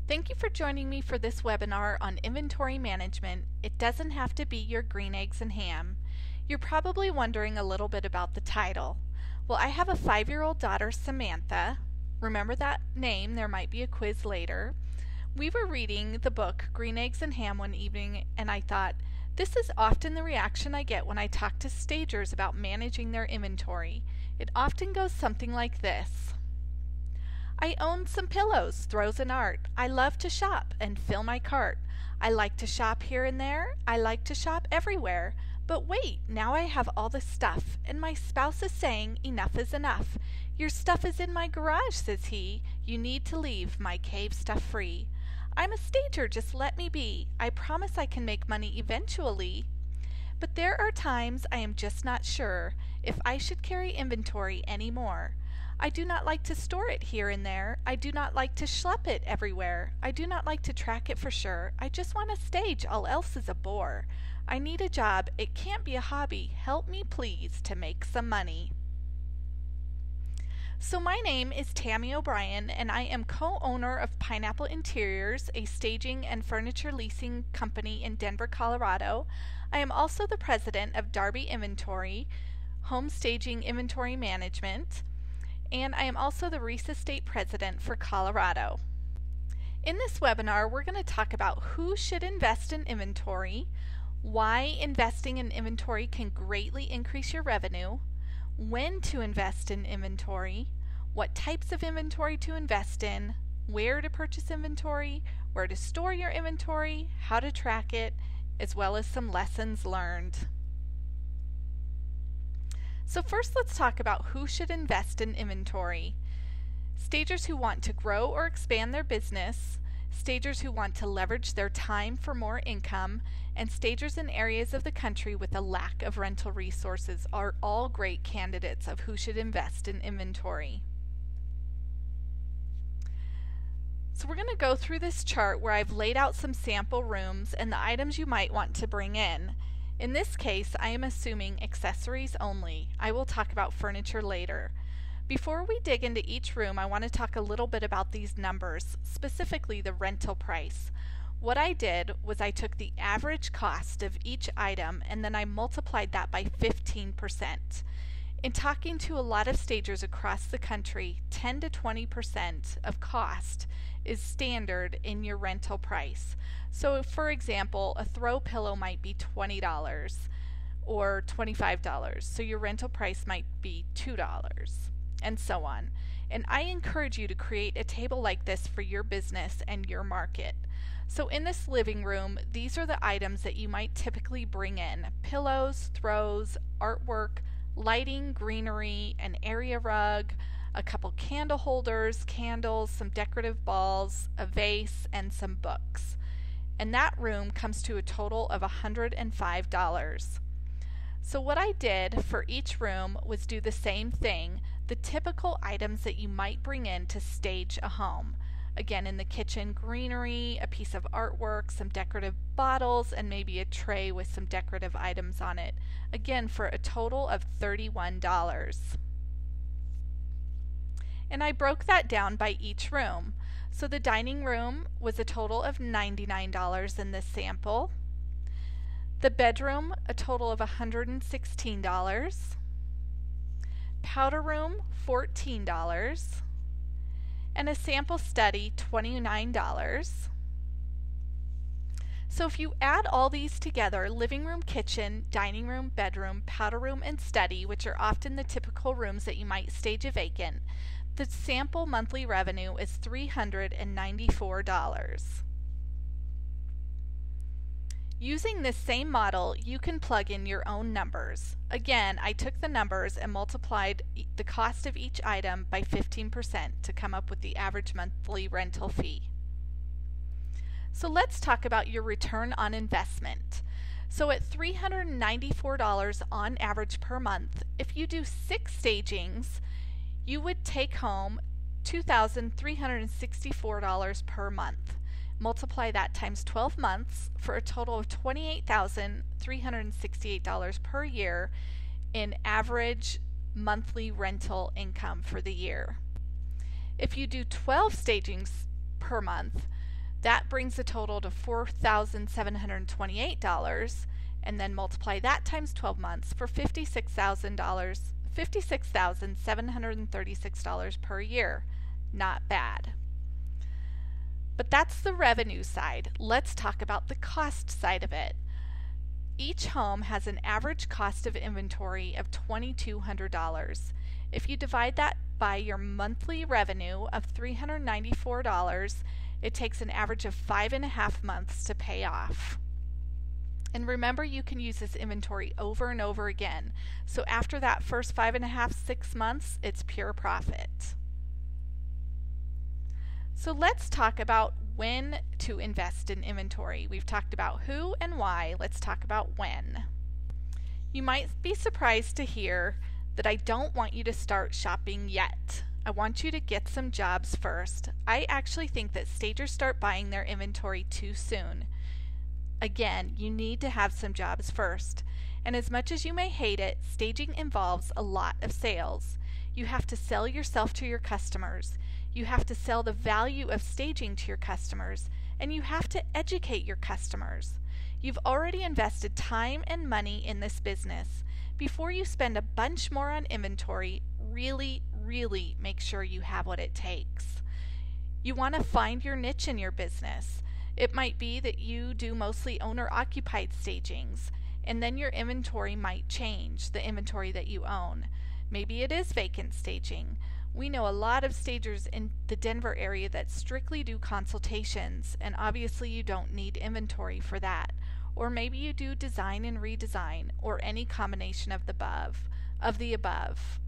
Thank you for joining me for this webinar on inventory management. It doesn't have to be your green eggs and ham. You're probably wondering a little bit about the title. Well, I have a 5-year-old daughter, Samantha. Remember that name, there might be a quiz later. We were reading the book Green Eggs and Ham one evening, and I thought, this is often the reaction I get when I talk to stagers about managing their inventory. It often goes something like this. I own some pillows, throws and art. I love to shop and fill my cart. I like to shop here and there. I like to shop everywhere. But wait, now I have all this stuff, and my spouse is saying enough is enough. Your stuff is in my garage, says he. You need to leave my cave stuff free. I'm a stager, just let me be. I promise I can make money eventually. But there are times I am just not sure if I should carry inventory anymore. I do not like to store it here and there. I do not like to schlep it everywhere. I do not like to track it for sure. I just want to stage, all else is a bore. I need a job, it can't be a hobby. Help me please to make some money. So my name is Tammy O'Brien, and I am co-owner of Pineapple Interiors, a staging and furniture leasing company in Denver, Colorado. I am also the president of Darby Inventory, Home Staging Inventory Management, and I am also the Reese Estate President for Colorado. In this webinar, we're going to talk about who should invest in inventory, why investing in inventory can greatly increase your revenue, when to invest in inventory, what types of inventory to invest in, where to purchase inventory, where to store your inventory, how to track it, as well as some lessons learned. So first, let's talk about who should invest in inventory. Stagers who want to grow or expand their business, stagers who want to leverage their time for more income, and stagers in areas of the country with a lack of rental resources are all great candidates of who should invest in inventory. So we're going to go through this chart where I've laid out some sample rooms and the items you might want to bring in. In this case, I am assuming accessories only. I will talk about furniture later. Before we dig into each room, I want to talk a little bit about these numbers, specifically the rental price. What I did was I took the average cost of each item and then I multiplied that by 15%. In talking to a lot of stagers across the country, 10 to 20% of cost is standard in your rental price. So for example, a throw pillow might be $20 or $25, so your rental price might be $2, and so on. And I encourage you to create a table like this for your business and your market. So in this living room, these are the items that you might typically bring in: pillows, throws, artwork, lighting, greenery, an area rug, a couple candle holders, candles, some decorative balls, a vase, and some books. And that room comes to a total of $105. So what I did for each room was do the same thing, the typical items that you might bring in to stage a home. Again, in the kitchen, greenery, a piece of artwork, some decorative bottles, and maybe a tray with some decorative items on it. Again, for a total of $31. And I broke that down by each room. So the dining room was a total of $99 in this sample. The bedroom, a total of $116. Powder room, $14. And a sample study, $29. So if you add all these together, living room, kitchen, dining room, bedroom, powder room, and study, which are often the typical rooms that you might stage a vacant, the sample monthly revenue is $394. Using this same model, you can plug in your own numbers. Again, I took the numbers and multiplied the cost of each item by 15% to come up with the average monthly rental fee. So let's talk about your return on investment. So at $394 on average per month, if you do 6 stagings, you would take home $2,364 per month. Multiply that times 12 months for a total of $28,368 per year in average monthly rental income for the year. If you do 12 stagings per month, That brings the total to $4,728, and then multiply that times 12 months for $56,736 per year. Not bad. But that's the revenue side. Let's talk about the cost side of it. Each home has an average cost of inventory of $2,200. If you divide that by your monthly revenue of $394, it takes an average of 5.5 months to pay off. And remember, you can use this inventory over and over again. So after that first 5.5, 6 months, it's pure profit. So let's talk about when to invest in inventory. We've talked about who and why. Let's talk about when. You might be surprised to hear that I don't want you to start shopping yet. I want you to get some jobs first. I actually think that stagers start buying their inventory too soon. Again, you need to have some jobs first. And as much as you may hate it, staging involves a lot of sales. You have to sell yourself to your customers. You have to sell the value of staging to your customers, and you have to educate your customers. You've already invested time and money in this business. Before you spend a bunch more on inventory, really make sure you have what it takes. You want to find your niche in your business. It might be that you do mostly owner-occupied stagings, and then your inventory might change, the inventory that you own. Maybe it is vacant staging. We know a lot of stagers in the Denver area that strictly do consultations, and obviously you don't need inventory for that. Or maybe you do design and redesign, or any combination of the above.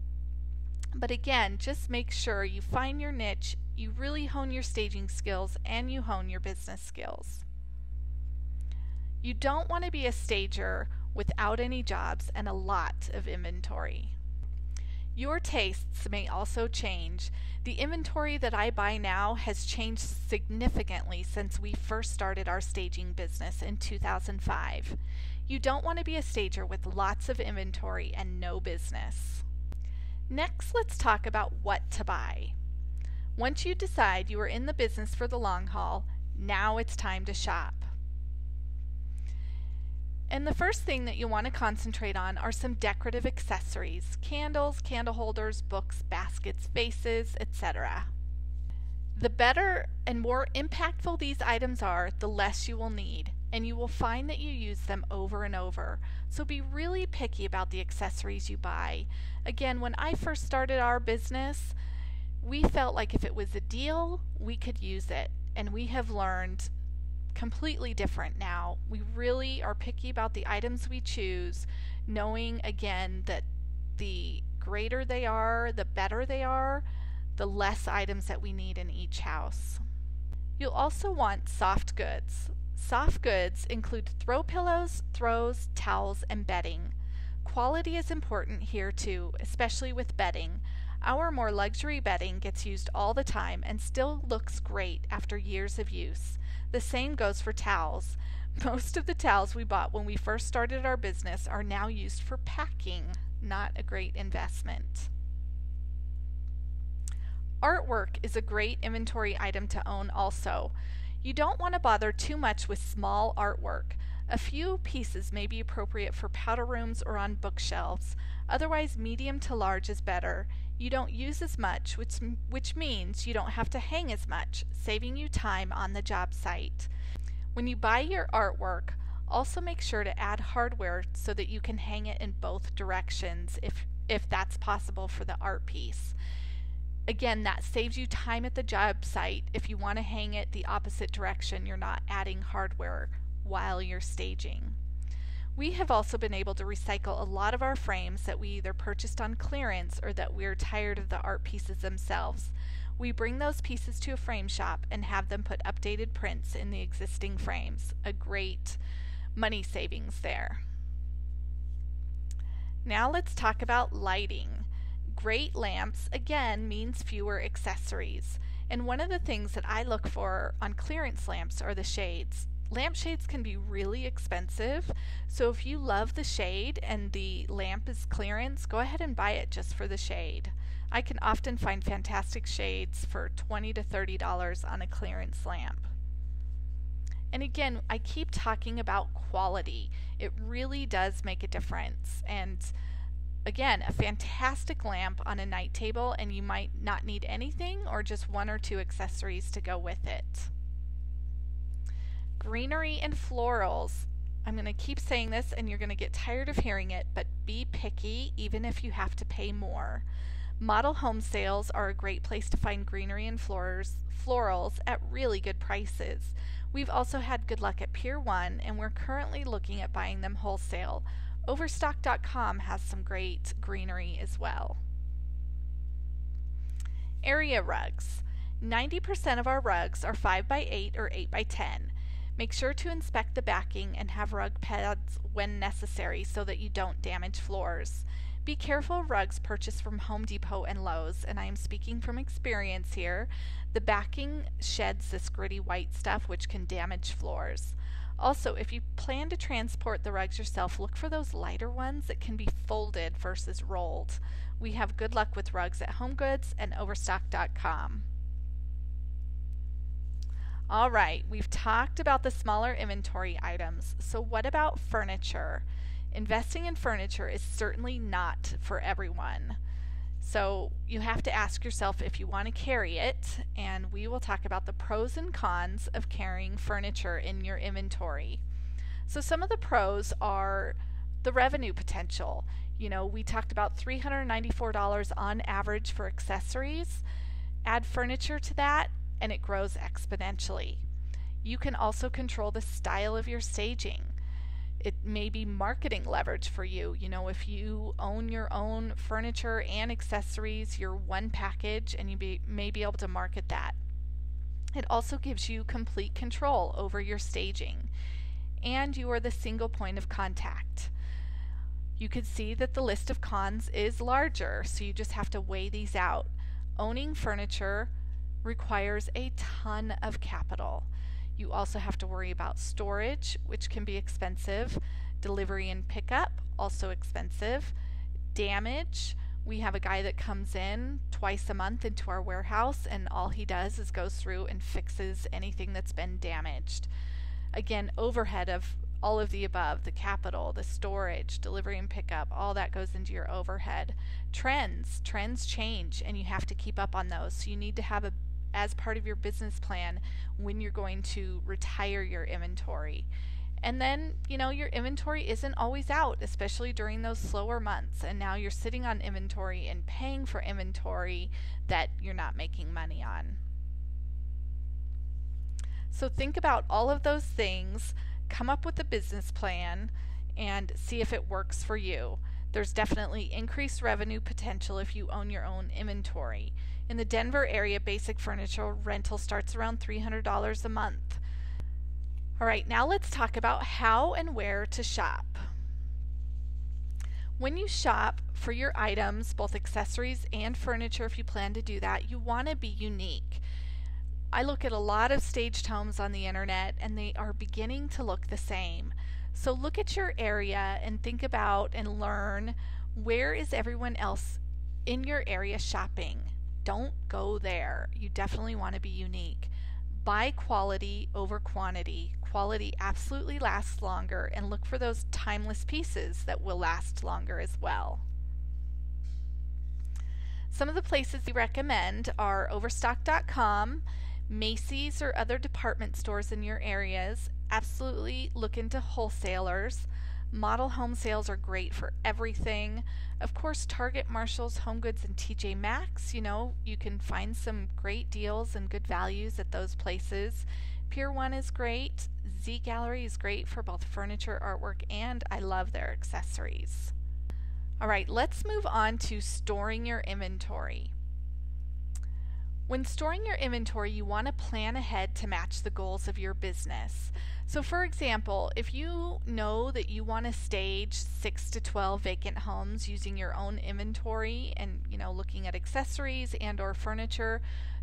But again, just make sure you find your niche, you really hone your staging skills, and you hone your business skills. You don't want to be a stager without any jobs and a lot of inventory. Your tastes may also change. The inventory that I buy now has changed significantly since we first started our staging business in 2005. You don't want to be a stager with lots of inventory and no business. Next, let's talk about what to buy. Once you decide you are in the business for the long haul, now it's time to shop. And the first thing that you want to concentrate on are some decorative accessories: candles, candle holders, books, baskets, vases, etc. The better and more impactful these items are, the less you will need, and you will find that you use them over and over. So be really picky about the accessories you buy. Again, when I first started our business, we felt like if it was a deal, we could use it, and we have learned completely different now. We really are picky about the items we choose, knowing again that the greater they are, the better they are, the less items that we need in each house. You'll also want soft goods. Soft goods include throw pillows, throws, towels, and bedding. Quality is important here too, especially with bedding. Our more luxury bedding gets used all the time and still looks great after years of use. The same goes for towels. Most of the towels we bought when we first started our business are now used for packing. Not a great investment. Artwork is a great inventory item to own also. You don't want to bother too much with small artwork. A few pieces may be appropriate for powder rooms or on bookshelves. Otherwise, medium to large is better. You don't use as much, which means you don't have to hang as much, saving you time on the job site. When you buy your artwork, also make sure to add hardware so that you can hang it in both directions if that's possible for the art piece. Again, that saves you time at the job site. If you want to hang it the opposite direction, you're not adding hardware while you're staging. We have also been able to recycle a lot of our frames that we either purchased on clearance or that we're tired of the art pieces themselves. We bring those pieces to a frame shop and have them put updated prints in the existing frames. A great money savings there. Now let's talk about lighting. Great lamps, again, means fewer accessories. And one of the things that I look for on clearance lamps are the shades. Lampshades can be really expensive, so if you love the shade and the lamp is clearance, go ahead and buy it just for the shade. I can often find fantastic shades for $20 to $30 on a clearance lamp. And again, I keep talking about quality. It really does make a difference. And again, a fantastic lamp on a night table, and you might not need anything or just one or two accessories to go with it. Greenery and florals. I'm going to keep saying this and you're going to get tired of hearing it, but be picky even if you have to pay more. Model home sales are a great place to find greenery and florals at really good prices. We've also had good luck at Pier 1, and we're currently looking at buying them wholesale. Overstock.com has some great greenery as well. Area rugs. 90% of our rugs are 5x8 or 8x10. Make sure to inspect the backing and have rug pads when necessary so that you don't damage floors. Be careful of rugs purchased from Home Depot and Lowe's, and I am speaking from experience here. The backing sheds this gritty white stuff which can damage floors. Also, if you plan to transport the rugs yourself, look for those lighter ones that can be folded versus rolled. We have good luck with rugs at HomeGoods and Overstock.com. Alright, we've talked about the smaller inventory items, so what about furniture? Investing in furniture is certainly not for everyone. So you have to ask yourself if you want to carry it, and we will talk about the pros and cons of carrying furniture in your inventory. So some of the pros are the revenue potential. You know, we talked about $394 on average for accessories. Add furniture to that, and it grows exponentially. You can also control the style of your staging. It may be marketing leverage for you. You know, if you own your own furniture and accessories, you're one package, and you may be able to market that. It also gives you complete control over your staging, and you are the single point of contact. You could see that the list of cons is larger, so you just have to weigh these out. Owning furniture requires a ton of capital. You also have to worry about storage, which can be expensive. Delivery and pickup, also expensive. Damage, we have a guy that comes in twice a month into our warehouse, and all he does is goes through and fixes anything that's been damaged. Again, overhead of all of the above, the capital, the storage, delivery and pickup, all that goes into your overhead. Trends change, and you have to keep up on those. So you need to have as part of your business plan when you're going to retire your inventory. And then, you know, your inventory isn't always out, especially during those slower months, and now you're sitting on inventory and paying for inventory that you're not making money on. So think about all of those things, come up with a business plan, and see if it works for you. There's definitely increased revenue potential if you own your own inventory. In the Denver area, basic furniture rental starts around $300 a month. Alright, now let's talk about how and where to shop. When you shop for your items, both accessories and furniture, if you plan to do that, you want to be unique. I look at a lot of staged homes on the internet, and they are beginning to look the same. So look at your area and think about and learn, where is everyone else in your area shopping? Don't go there. You definitely want to be unique. Buy quality over quantity. Quality absolutely lasts longer, and look for those timeless pieces that will last longer as well. Some of the places we recommend are Overstock.com, Macy's or other department stores in your areas. Absolutely look into wholesalers. Model home sales are great for everything. Of course, Target, Marshalls, HomeGoods, and TJ Maxx. You know, you can find some great deals and good values at those places. Pier 1 is great. Z Gallery is great for both furniture, artwork, and I love their accessories. Alright, let's move on to storing your inventory. When storing your inventory, you want to plan ahead to match the goals of your business. So for example, if you know that you want to stage 6 to 12 vacant homes using your own inventory and, you know, looking at accessories and or furniture,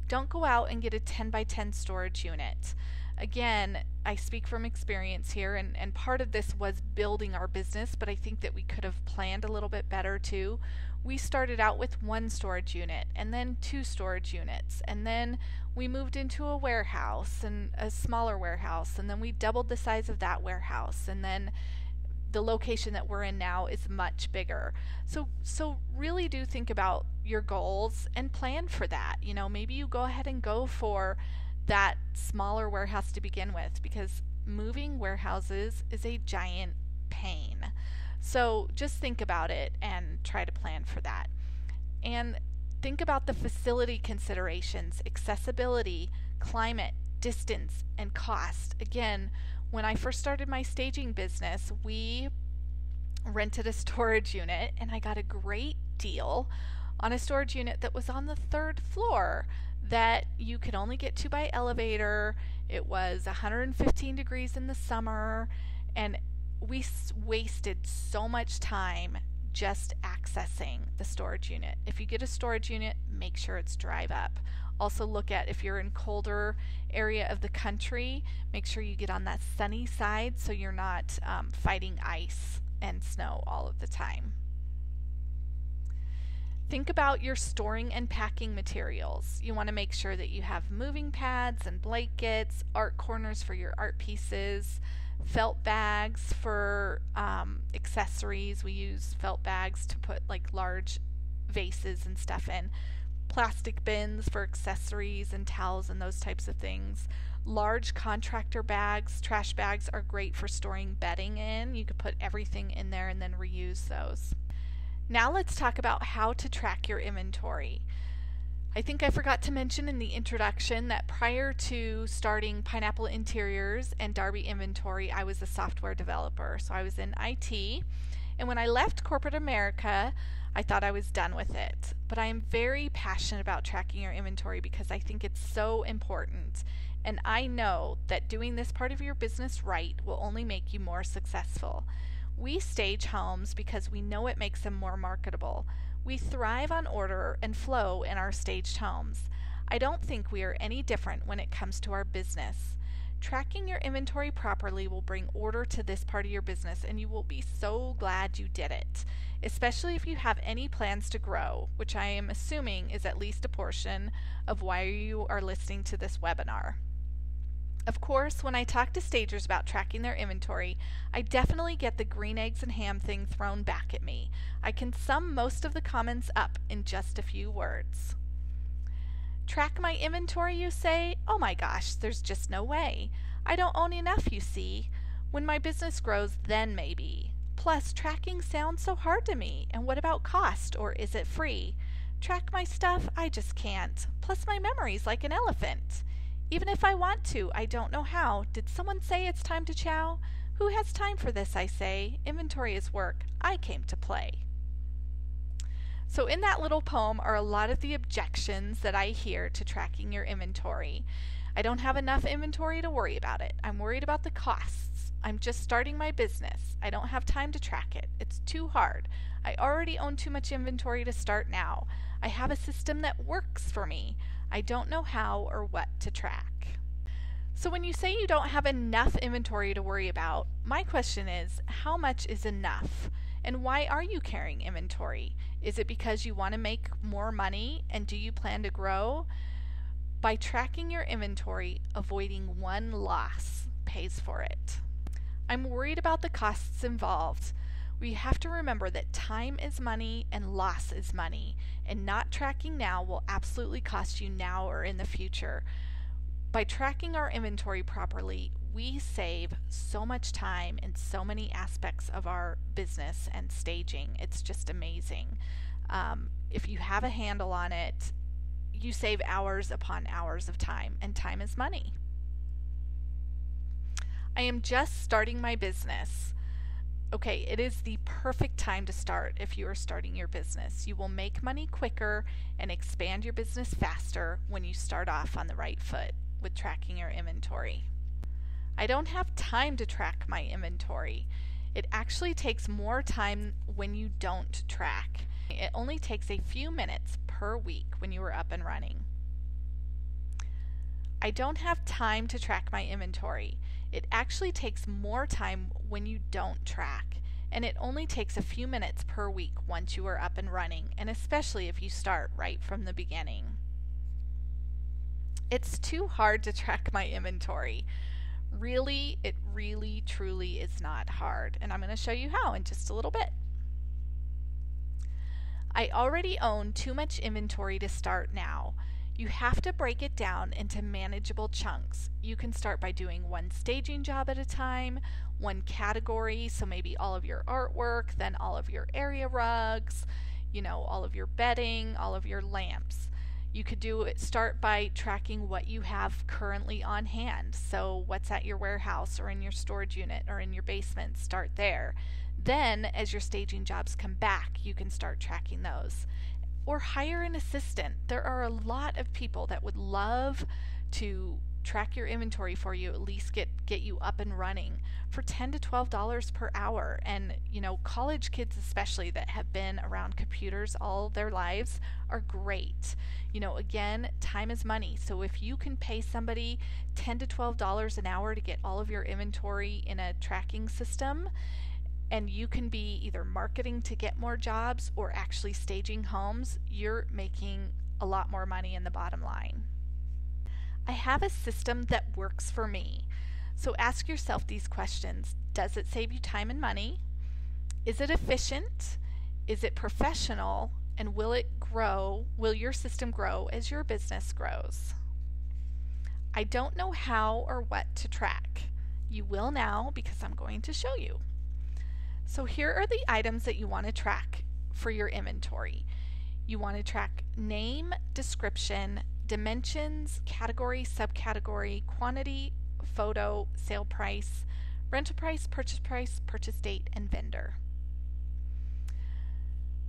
don't go out and get a 10 by 10 storage unit. Again, I speak from experience here, and part of this was building our business, but I think that we could have planned a little bit better too. We started out with 1 storage unit and then 2 storage units, and then we moved into a warehouse and a smaller warehouse, and then we doubled the size of that warehouse, and then the location that we're in now is much bigger. So really do think about your goals and plan for that. You know, maybe you go ahead and go for that smaller warehouse to begin with, because moving warehouses is a giant pain. So just think about it and try to plan for that. And think about the facility considerations, accessibility, climate, distance, and cost. Again, when I first started my staging business, we rented a storage unit, and I got a great deal on a storage unit that was on the 3rd floor that you could only get to by elevator. It was 115 degrees in the summer, and we wasted so much time just accessing the storage unit. If you get a storage unit, make sure it's drive up. Also look at, if you're in colder area of the country, make sure you get on that sunny side so you're not fighting ice and snow all of the time. Think about your storing and packing materials. You want to make sure that you have moving pads and blankets, art corners for your art pieces, felt bags for accessories. We use felt bags to put like large vases and stuff in. Plastic bins for accessories and towels and those types of things. Large contractor bags, trash bags are great for storing bedding in. You could put everything in there and then reuse those. Now let's talk about how to track your inventory. I think I forgot to mention in the introduction that prior to starting Pineapple Interiors and Darby Inventory, I was a software developer. So I was in IT, and when I left corporate America, I thought I was done with it. But I am very passionate about tracking your inventory because I think it's so important. And I know that doing this part of your business right will only make you more successful. We stage homes because we know it makes them more marketable. We thrive on order and flow in our staged homes. I don't think we are any different when it comes to our business. Tracking your inventory properly will bring order to this part of your business, and you will be so glad you did it, especially if you have any plans to grow, which I am assuming is at least a portion of why you are listening to this webinar. Of course, when I talk to stagers about tracking their inventory, I definitely get the green eggs and ham thing thrown back at me. I can sum most of the comments up in just a few words. Track my inventory, you say? Oh my gosh, there's just no way. I don't own enough, you see. When my business grows, then maybe. Plus, tracking sounds so hard to me. And what about cost, or is it free? Track my stuff? I just can't. Plus, my memory's like an elephant. Even if I want to, I don't know how. Did someone say it's time to chow? Who has time for this, I say? Inventory is work. I came to play. So in that little poem are a lot of the objections that I hear to tracking your inventory. I don't have enough inventory to worry about it. I'm worried about the costs. I'm just starting my business. I don't have time to track it. It's too hard. I already own too much inventory to start now. I have a system that works for me. I don't know how or what to track. So when you say you don't have enough inventory to worry about, my question is, how much is enough? And why are you carrying inventory? Is it because you want to make more money, and do you plan to grow? By tracking your inventory, avoiding one loss pays for it. I'm worried about the costs involved. We have to remember that time is money and loss is money, and not tracking now will absolutely cost you now or in the future. By tracking our inventory properly, we save so much time in so many aspects of our business and staging. It's just amazing. If you have a handle on it, you save hours upon hours of time, and time is money. I am just starting my business. Okay, it is the perfect time to start if you are starting your business. You will make money quicker and expand your business faster when you start off on the right foot with tracking your inventory. I don't have time to track my inventory. It actually takes more time when you don't track. It only takes a few minutes per week when you are up and running. I don't have time to track my inventory. It actually takes more time when you don't track. and it only takes a few minutes per week once you are up and running, and especially if you start right from the beginning. It's too hard to track my inventory. Really, it really, truly is not hard, and I'm going to show you how in just a little bit. I already own too much inventory to start now. You have to break it down into manageable chunks. You can start by doing one staging job at a time, one category, so maybe all of your artwork, then all of your area rugs, all of your bedding, all of your lamps. You could start by tracking what you have currently on hand. So what's at your warehouse or in your storage unit or in your basement, start there. Then as your staging jobs come back, you can start tracking those. Or hire an assistant. There are a lot of people that would love to track your inventory for you, at least get you up and running for $10 to $12 per hour. And college kids especially that have been around computers all their lives are great. Again, time is money. So if you can pay somebody $10 to $12 an hour to get all of your inventory in a tracking system, and you can be either marketing to get more jobs or actually staging homes, you're making a lot more money in the bottom line. I have a system that works for me. So ask yourself these questions. Does it save you time and money? Is it efficient? Is it professional? And will it grow? Will your system grow as your business grows? I don't know how or what to track. You will now because I'm going to show you. So here are the items that you want to track for your inventory. You want to track name, description, dimensions, category, subcategory, quantity, photo, sale price, rental price, purchase date, and vendor.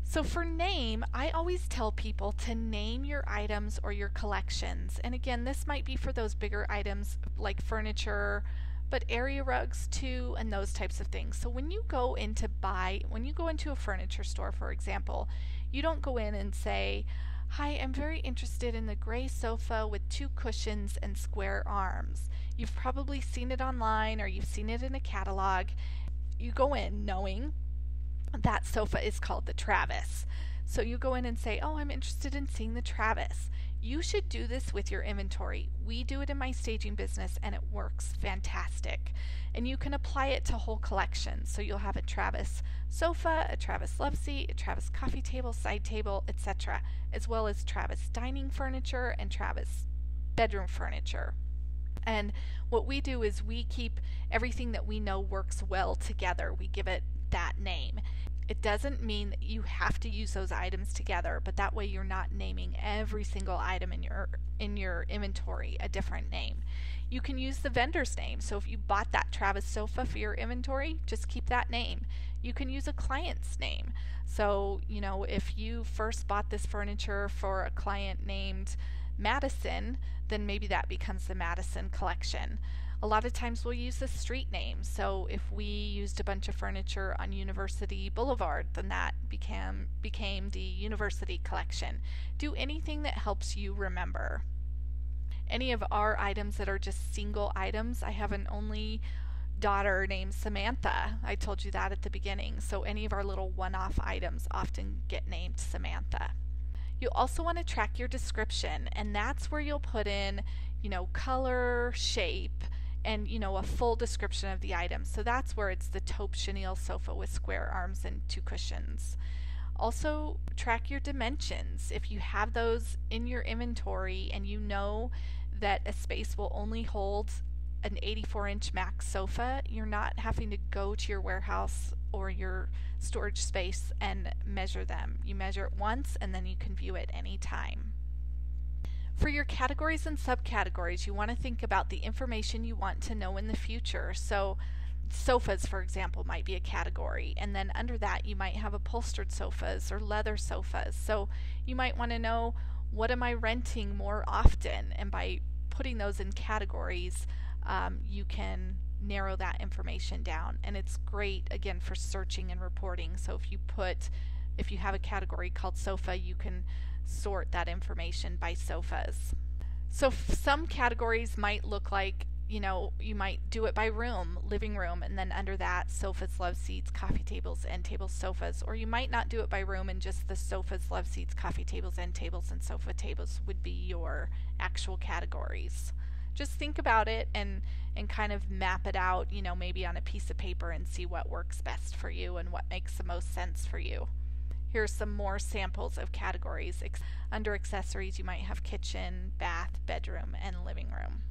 So for name, I always tell people to name your items or your collections. And again, this might be for those bigger items like furniture, but area rugs too, and those types of things. So when you go into a furniture store, for example, you don't go in and say, "Hi, I'm very interested in the gray sofa with 2 cushions and square arms." You've probably seen it online or you've seen it in a catalog. You go in knowing that sofa is called the Travis. So you go in and say, "Oh, I'm interested in seeing the Travis." You should do this with your inventory. We do it in my staging business and it works fantastic. And you can apply it to whole collections. So you'll have a Travis sofa, a Travis love seat, a Travis coffee table, side table, etc., as well as Travis dining furniture and Travis bedroom furniture. And what we do is we keep everything that we know works well together. We give it that name. It doesn't mean that you have to use those items together, but that way you're not naming every single item in your inventory a different name. You can use the vendor's name. So if you bought that Travis sofa for your inventory, just keep that name. You can use a client's name. So, if you first bought this furniture for a client named Madison, then maybe that becomes the Madison collection. A lot of times we'll use the street name. So if we used a bunch of furniture on University Boulevard, then that became the University collection. Do anything that helps you remember. Any of our items that are just single items, I have an only daughter named Samantha. I told you that at the beginning. So any of our little one-off items often get named Samantha. You also want to track your description, and that's where you'll put in, color, shape, and a full description of the item. So that's where it's the taupe chenille sofa with square arms and 2 cushions. Also track your dimensions. If you have those in your inventory and you know that a space will only hold an 84-inch max sofa, you're not having to go to your warehouse or your storage space and measure them. You measure it once and then you can view it anytime. For your categories and subcategories, you want to think about the information you want to know in the future. So sofas, for example, might be a category, and then under that you might have upholstered sofas or leather sofas. So you might want to know, what am I renting more often? And by putting those in categories, you can narrow that information down. And it's great, again, for searching and reporting. So if you have a category called sofa, you can sort that information by sofas. So some categories might look like, you might do it by room, living room, and then under that, sofas, love seats, coffee tables, end tables, sofas. Or you might not do it by room, and just the sofas, love seats, coffee tables, end tables, and sofa tables would be your actual categories. Just think about it and kind of map it out, maybe on a piece of paper, and see what works best for you and what makes the most sense for you. Here's some more samples of categories. Under accessories, you might have kitchen, bath, bedroom, and living room.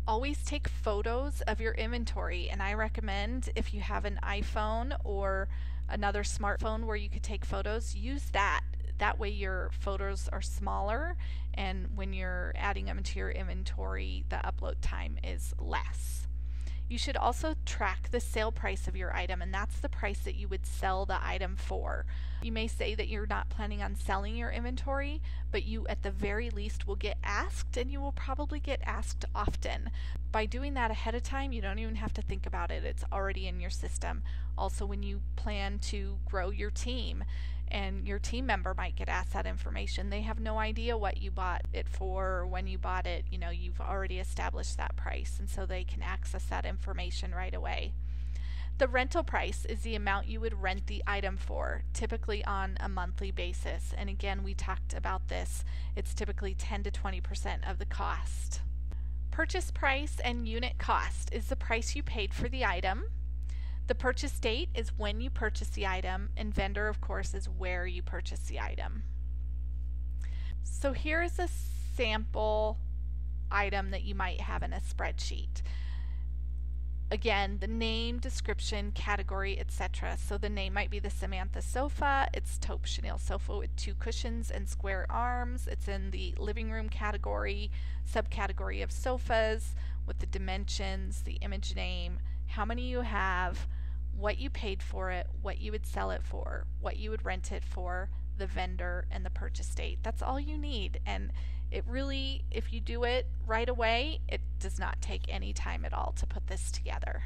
Always take photos of your inventory, and I recommend, if you have an iPhone or another smartphone where you could take photos, use that. That way your photos are smaller, and when you're adding them to your inventory, the upload time is less. You should also track the sale price of your item, and that's the price that you would sell the item for. You may say that you're not planning on selling your inventory, but you at the very least will get asked, and you will probably get asked often. By doing that ahead of time, you don't even have to think about it. It's already in your system. Also, when you plan to grow your team, and your team member might get asked that information, they have no idea what you bought it for or when you bought it. You've already established that price, and so they can access that information right away. The rental price is the amount you would rent the item for, typically on a monthly basis. And again, we talked about this. It's typically 10 to 20% of the cost. Purchase price and unit cost is the price you paid for the item. The purchase date is when you purchase the item, and vendor, of course, is where you purchase the item. So here's a sample item that you might have in a spreadsheet. Again, the name, description, category, etc. So the name might be the Samantha sofa. It's taupe chenille sofa with 2 cushions and square arms. It's in the living room category, subcategory of sofas, with the dimensions, the image name, how many you have, what you paid for it, what you would sell it for, what you would rent it for, the vendor, and the purchase date. That's all you need, and it really, if you do it right away, it does not take any time at all to put this together.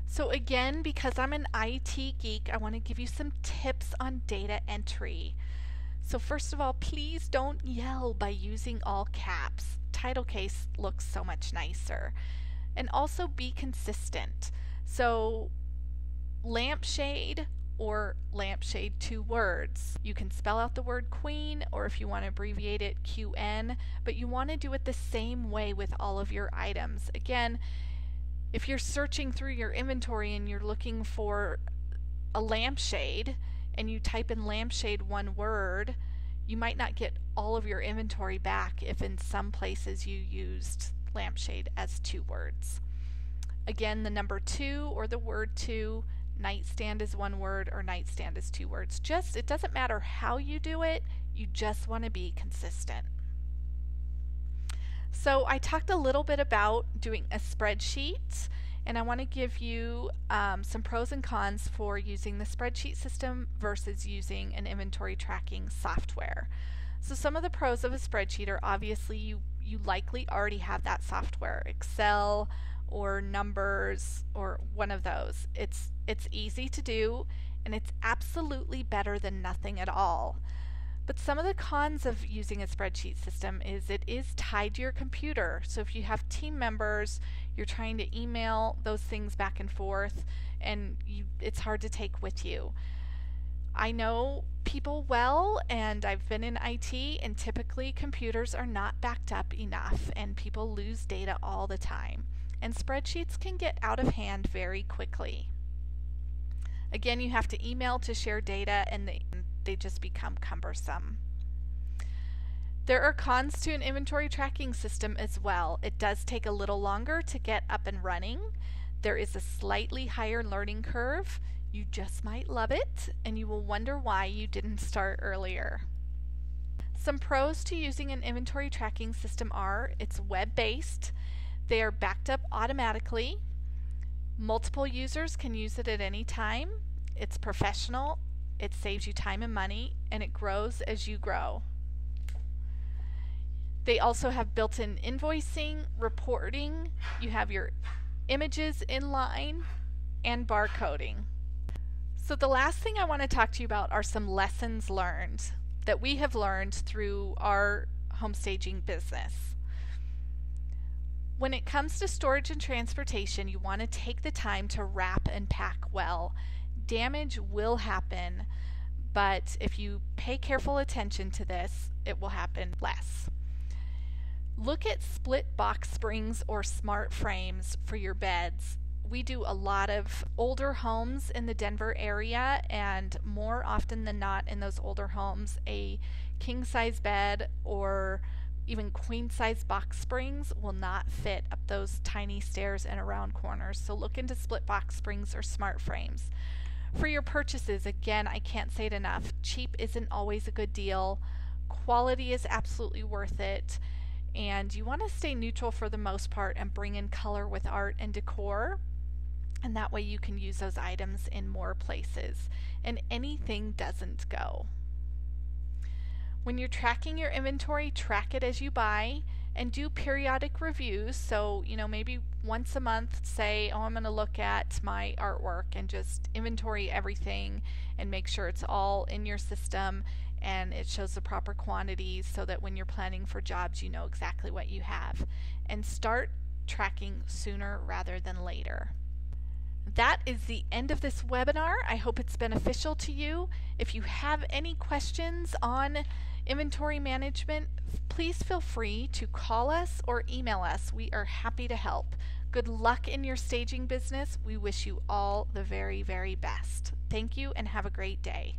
So again, because I'm an IT geek, I want to give you some tips on data entry. So first of all, please don't yell by using all caps. Title case looks so much nicer. And also be consistent. So lampshade or lampshade, 2 words. You can spell out the word queen, or if you want to abbreviate it, QN, but you want to do it the same way with all of your items. Again, if you're searching through your inventory and you're looking for a lampshade and you type in lampshade 1 word, you might not get all of your inventory back if in some places you used lampshade as 2 words. Again, the number 2 or the word 2, nightstand is 1 word or nightstand is 2 words. It doesn't matter how you do it, you just want to be consistent. So I talked a little bit about doing a spreadsheet, and I want to give you some pros and cons for using the spreadsheet system versus using an inventory tracking software. So some of the pros of a spreadsheet are obviously you likely already have that software, Excel or Numbers or one of those. It's easy to do, and it's absolutely better than nothing at all. But some of the cons of using a spreadsheet system is it is tied to your computer. So if you have team members, you're trying to email those things back and forth, and it's hard to take with you. I know people well, and I've been in IT, and typically computers are not backed up enough, and people lose data all the time. And spreadsheets can get out of hand very quickly. Again, you have to email to share data, and they just become cumbersome. There are cons to an inventory tracking system as well. It does take a little longer to get up and running. There is a slightly higher learning curve. You just might love it, and you will wonder why you didn't start earlier. Some pros to using an inventory tracking system are it's web-based, they are backed up automatically, multiple users can use it at any time, it's professional, it saves you time and money, and it grows as you grow. They also have built-in invoicing, reporting, you have your images inline, and barcoding. So the last thing I want to talk to you about are some lessons learned that we have learned through our home staging business. When it comes to storage and transportation, you want to take the time to wrap and pack well. Damage will happen, but if you pay careful attention to this, it will happen less. Look at split box springs or smart frames for your beds. We do a lot of older homes in the Denver area, and more often than not in those older homes, a king size bed or even queen size box springs will not fit up those tiny stairs and around corners. So look into split box springs or smart frames. For your purchases, again, I can't say it enough. Cheap isn't always a good deal. Quality is absolutely worth it. And you want to stay neutral for the most part and bring in color with art and decor. And that way you can use those items in more places. And anything doesn't go. When you're tracking your inventory, track it as you buy and do periodic reviews. So, maybe once a month say, I'm going to look at my artwork and just inventory everything and make sure it's all in your system and it shows the proper quantities so that when you're planning for jobs, you know exactly what you have. And start tracking sooner rather than later. That is the end of this webinar. I hope it's beneficial to you. If you have any questions on inventory management, please feel free to call us or email us. We are happy to help. Good luck in your staging business. We wish you all the very, very best. Thank you and have a great day.